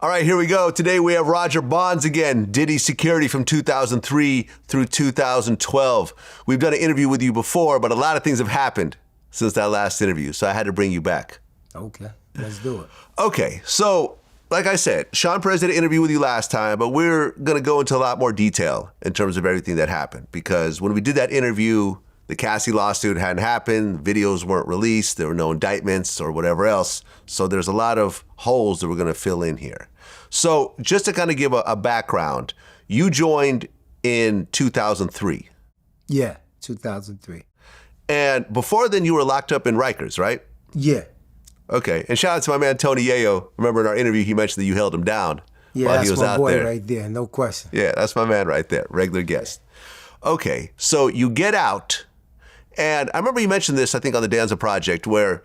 All right, here we go. Today we have Roger Bonds again, Diddy Security from 2003 through 2012. We've done an interview with you before, but a lot of things have happened since that last interview, so I had to bring you back. Okay, let's do it. Okay, so like I said, Sean Perez did an interview with you last time, but we're going to go into a lot more detail in terms of everything that happened, because when we did that interview, the Cassie lawsuit hadn't happened, videos weren't released, there were no indictments or whatever else. So there's a lot of holes that we're going to fill in here. So just to kind of give a background, you joined in 2003. Yeah, 2003. And before then you were locked up in Rikers, right? Yeah. Okay. And shout out to my man Tony Yayo. Remember in our interview he mentioned that you held him down while he was out there. Yeah, that's my boy right there, no question. Yeah, that's my man right there, regular guest. Okay, so you get out. And I remember you mentioned this, I think, on the Danza Project, where,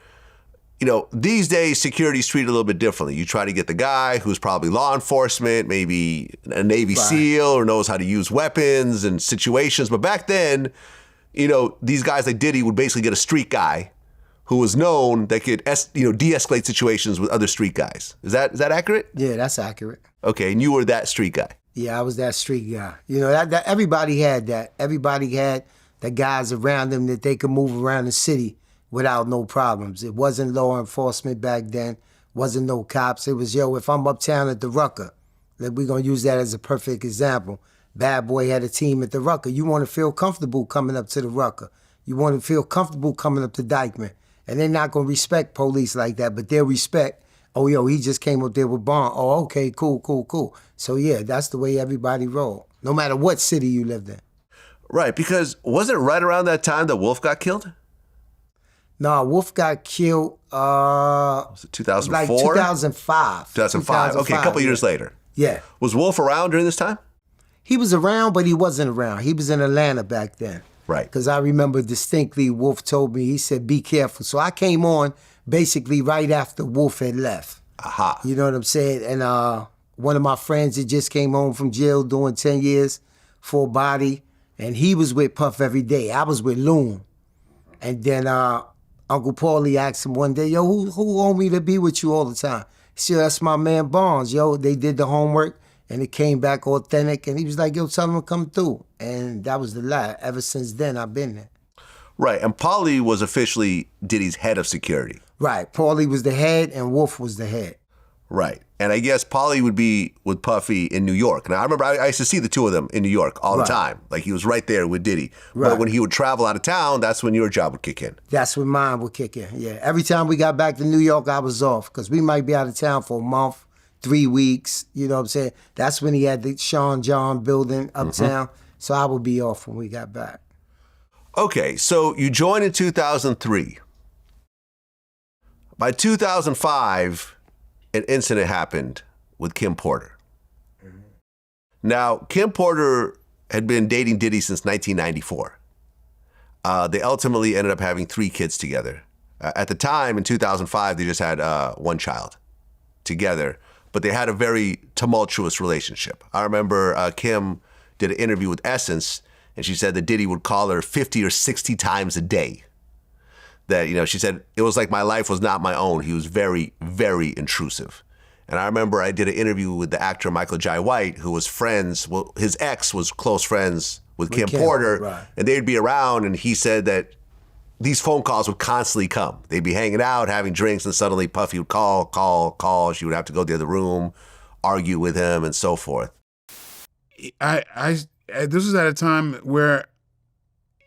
you know, these days security's treated a little bit differently. You try to get the guy who's probably law enforcement, maybe a Navy SEAL, or knows how to use weapons and situations. But back then, you know, these guys like Diddy would basically get a street guy who was known that could, de-escalate situations with other street guys. Is that accurate? Yeah, that's accurate. Okay, and you were that street guy. Yeah, I was that street guy. You know, that everybody had that. Everybody had the guys around them that they could move around the city without no problems. It wasn't law enforcement back then, wasn't no cops. It was, if I'm uptown at the Rucker, we're going to use that as a perfect example. Bad Boy had a team at the Rucker. You want to feel comfortable coming up to the Rucker. You want to feel comfortable coming up to Dykeman. And they're not going to respect police like that, but they'll respect, he just came up there with Bond. Oh, okay, cool. So yeah, that's the way everybody rolled, no matter what city you lived in. Right, because wasn't it right around that time that Wolf got killed? No, Wolf got killed, was it 2004? Like 2005. 2005, okay, a couple years later. Yeah. Was Wolf around during this time? He was around, but he wasn't around. He was in Atlanta back then. Right. Because I remember distinctly Wolf told me, he said, be careful. So I came on basically right after Wolf had left. Aha. You know what I'm saying? And one of my friends that just came home from jail doing 10 years for a body, and he was with Puff every day. I was with Loon. And then Uncle Paulie asked him one day, who want me to be with you all the time? He said, that's my man Bonds. They did the homework, and it came back authentic. And he was like, tell him to come through. And that was the lie. Ever since then, I've been there. Right, and Paulie was officially Diddy's head of security. Right, Paulie was the head, and Wolf was the head. Right. And I guess Paulie would be with Puffy in New York. Now, I remember I used to see the two of them in New York all the time. Like, he was right there with Diddy. Right. But when he would travel out of town, that's when your job would kick in. That's when mine would kick in, yeah. Every time we got back to New York, I was off, because we might be out of town for a month, 3 weeks, you know what I'm saying? That's when he had the Sean John building uptown, so I would be off when we got back. Okay, so you joined in 2003. By 2005... an incident happened with Kim Porter. Now, Kim Porter had been dating Diddy since 1994. They ultimately ended up having 3 kids together. At the time, in 2005, they just had 1 child together, but they had a very tumultuous relationship. I remember Kim did an interview with Essence, and she said that Diddy would call her 50 or 60 times a day. That, she said, it was like my life was not my own. He was very, very intrusive. And I remember I did an interview with the actor Michael Jai White, who was his ex was close friends with Kim Porter, right. And they'd be around, and he said that these phone calls would constantly come. They'd be hanging out, having drinks, and suddenly Puffy would call. She would have to go to the other room, argue with him, and so forth. This was at a time where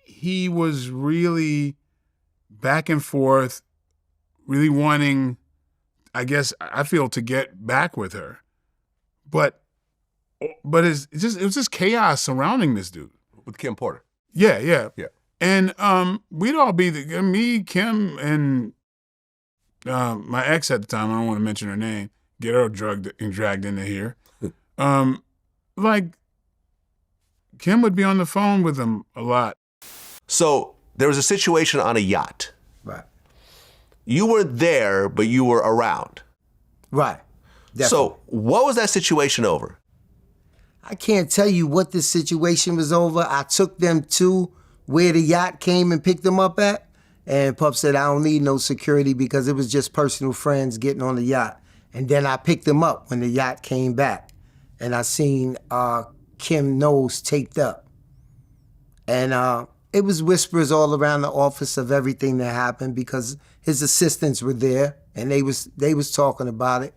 he was really back and forth, really wanting, I guess, I feel, to get back with her. But it was just chaos surrounding this dude. With Kim Porter. Yeah. And we'd all be, me, Kim, and my ex at the time, I don't want to mention her name, get her drugged and dragged into here. Kim would be on the phone with him a lot. So there was a situation on a yacht. Right. You weren't there, but you were around. Right. Definitely. So what was that situation over? I can't tell you what the situation was over. I took them to where the yacht came and picked them up at. And Puff said, I don't need no security because it was just personal friends getting on the yacht. And then I picked him up when the yacht came back. And I seen Kim nose taped up. And it was whispers all around the office of everything that happened because his assistants were there and they was talking about it.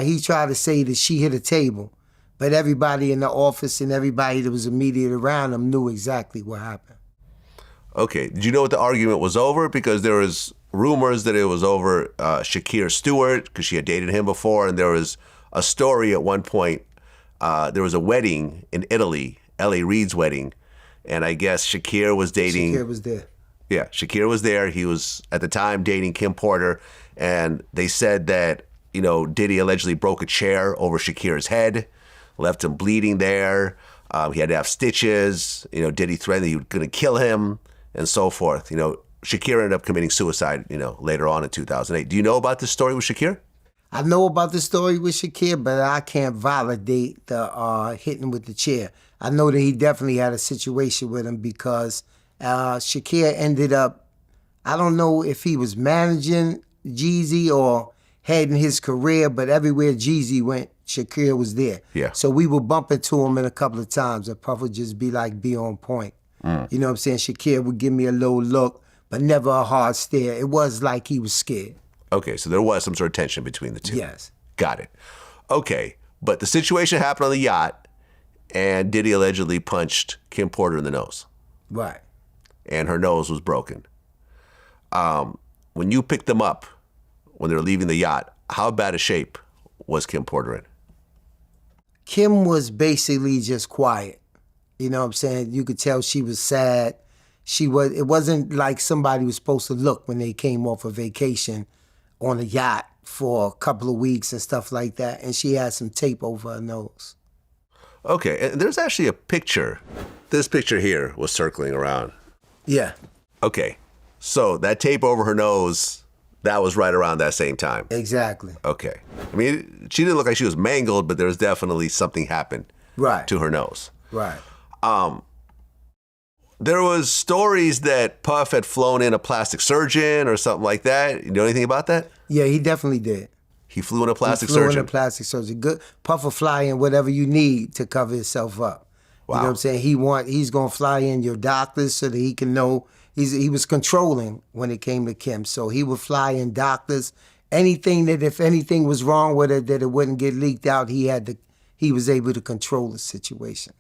He tried to say that she hit a table, but everybody in the office and everybody that was immediate around him knew exactly what happened. Okay, did you know what the argument was over? Because there was rumors that it was over Shakir Stewart because she had dated him before, and there was a story at one point. There was a wedding in Italy, L.A. Reid's wedding, and I guess Shakir was dating... Shakir was there. Yeah, Shakir was there. He was, at the time, dating Kim Porter, and they said that, you know, Diddy allegedly broke a chair over Shakir's head, left him bleeding there. He had to have stitches. You know, Diddy threatened that he was going to kill him, and so forth. You know, Shakir ended up committing suicide, you know, later on in 2008. Do you know about this story with Shakir? I know about the story with Shakir, but I can't validate the hitting with the chair. I know that he definitely had a situation with him because Shakir ended up, I don't know if he was managing Jeezy or heading his career, but everywhere Jeezy went, Shakir was there. Yeah. So we would bump into him in a couple of times, and Puff would just be like, be on point. You know what I'm saying? Shakir would give me a little look, but never a hard stare. It was like he was scared. Okay, so there was some sort of tension between the two. Yes. Got it. Okay, but the situation happened on the yacht, and Diddy allegedly punched Kim Porter in the nose. Right. And her nose was broken. When you picked them up, when they were leaving the yacht, how bad a shape was Kim Porter in? Kim was basically just quiet. You know what I'm saying? You could tell she was sad. It wasn't like somebody was supposed to look when they came off a vacation on a yacht for a couple of weeks and stuff like that. And she had some tape over her nose. Okay, and there's actually a picture. This picture here was circling around. Yeah. Okay, so that tape over her nose, that was right around that same time. Exactly. Okay. I mean, she didn't look like she was mangled, but there was definitely something happened to her nose. Right. There was stories that Puff had flown in a plastic surgeon or something like that. You know anything about that? Yeah, he definitely did. He flew in a plastic he flew surgeon? in a plastic surgeon. Good. Puff will fly in whatever you need to cover yourself up. Wow. You know what I'm saying? He's going to fly in your doctors so that he can know. He was controlling when it came to Kim. So he would fly in doctors. Anything that if anything was wrong with it, that it wouldn't get leaked out, he was able to control the situation.